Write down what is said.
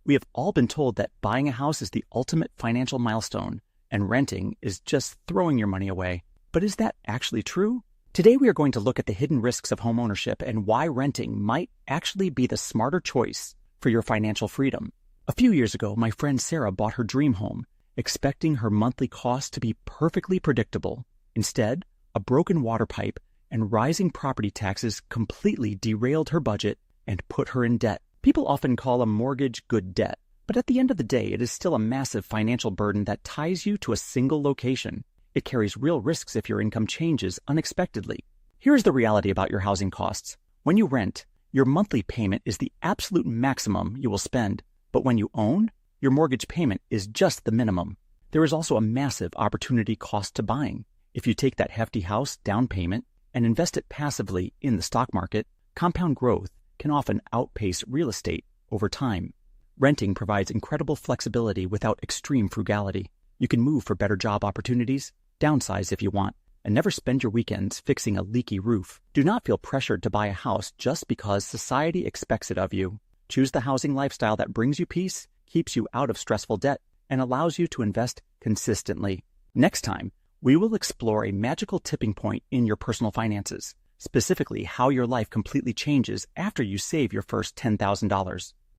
We have all been told that buying a house is the ultimate financial milestone, and renting is just throwing your money away. But is that actually true? Today we are going to look at the hidden risks of homeownership and why renting might actually be the smarter choice for your financial freedom. A few years ago, my friend Sarah bought her dream home, expecting her monthly cost to be perfectly predictable. Instead, a broken water pipe and rising property taxes completely derailed her budget and put her in debt. People often call a mortgage good debt, but at the end of the day, it is still a massive financial burden that ties you to a single location. It carries real risks if your income changes unexpectedly. Here's the reality about your housing costs. When you rent, your monthly payment is the absolute maximum you will spend. But when you own, your mortgage payment is just the minimum. There is also a massive opportunity cost to buying. If you take that hefty house down payment and invest it passively in the stock market, compound growth can often outpace real estate over time. Renting provides incredible flexibility without extreme frugality. You can move for better job opportunities, downsize if you want, and never spend your weekends fixing a leaky roof. Do not feel pressured to buy a house just because society expects it of you. Choose the housing lifestyle that brings you peace, keeps you out of stressful debt, and allows you to invest consistently. Next time, we will explore a magical tipping point in your personal finances, specifically how your life completely changes after you save your first $10,000.